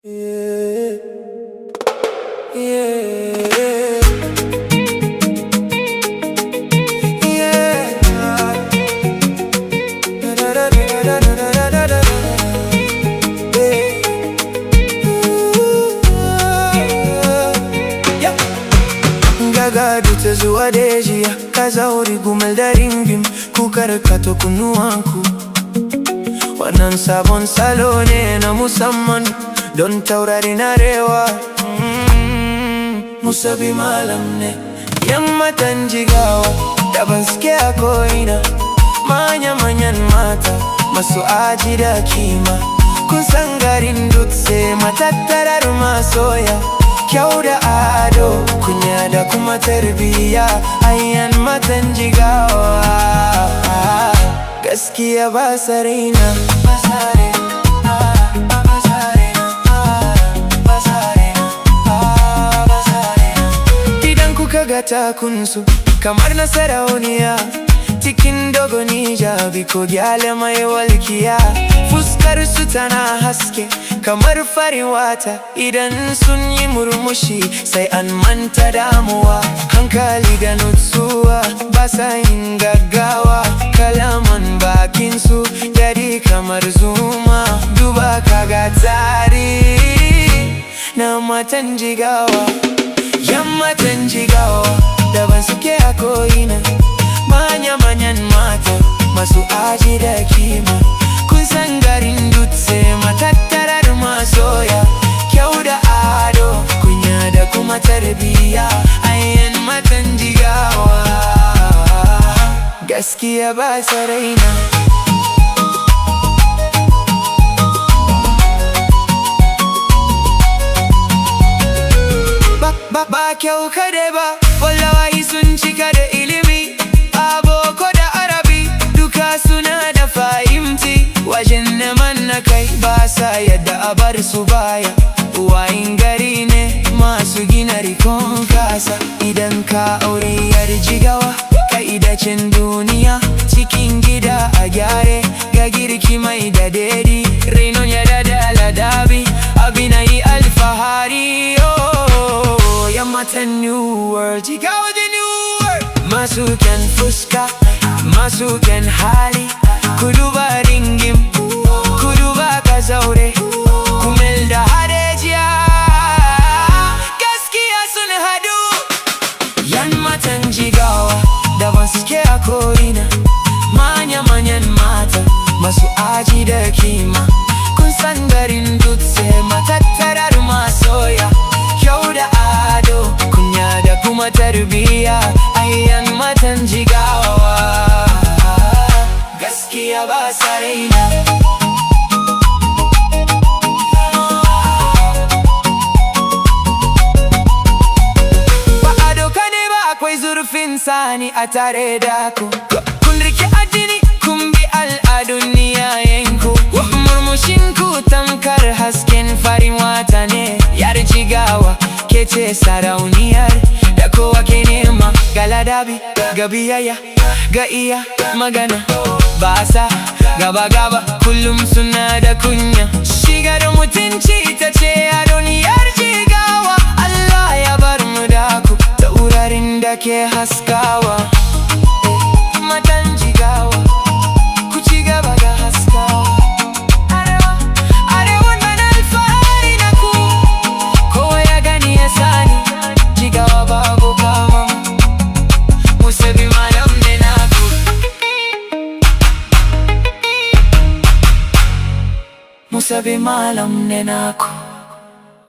Yeah, yeah, yeah. Da, da, da, da, da, da, da, da. Yeah. Gagadu ta zuwa da jiya, ka zauri gumal da ringim, kukar ka to kunnuwanku. Wannan sabon salo ne na musamman don taurari na rewa. Musabi malam ne, yan matan jigawa da ban suke a ko'ina. Manya-manyan mata masu aji da kima. Kun san garin dutse matattarar masoya. Kyau da ado, kunya da kuma tarbiyya. Ayyan matan jigawa, gaskiya ba sa raina. Idan kuka ga takunsu kamar na sarauniya, cikin dogoni jabi ko gyale mai walkiya. Fuskar su tana haske kamar farin wata, idan sun yi murmushi sai an manta damuwa. Hankali da nutsuwa ba sa yin gaggawa, kalaman bakinsu daɗi kamar zuma. Duba kaga tarihi na matan jigawa, yan matan jigawa daban suke a ko'ina. Manya-manyan mata masu aji da kima. Kun san garin dutse matattarar masoya. Kyau da ado, kunya da kuma tarbiyya. Ayyan matan jigawa, gaskiya ba sa raina. Ba kyau kadai ba, wallahi sun cika da ilimi. Aboko da arabi duka suna da fahimci. Wajen neman na kai ba sa yadda a bar su baya. Uwayin gari ne masu gina rikon kasa. Idan ka aure yar jigawa, ka'idacin duniya. Cikin gida a gyare, ga girki mai da daɗi. Rainon ya da ladabi, abin yi alfahari. Yan matan New World, Jigawa da New World. Masu kyan fuska, masu kyan hali. Ku duba ringim, ku duba ka zaure, kumel da hadejiya. Gaskiya sun hadu. Yan matan Jigawa daban suke a ko'ina. Manya-manyan mata masu aji da kima. Kun san garin dutse matattarar masoya. Kyau da ado, kunya da kuma tarbiyya. Ayyan matan jigawa, gaskiya ba sa raina. Ba ado ka ne ba, akwai zurfin sani a tare da ku. Kun rike addini, kun bi al'adun iyayenku. Murmushinku tamkar hasken farin wata ne. Yar jigawa ke ce sarauniyar da kowa ke nema. Ga ladabi, ga biyayya, ga iya magana. Ba sa gaba-gaba, kullum suna da kunya. Shiga da mutunci ta ce adoniyar jigawa. Allah ya bar mu da ku, taurarin da ke haskawa. Matan jigawa, ku ci gaba da haskawa. Musabi malam ne naku.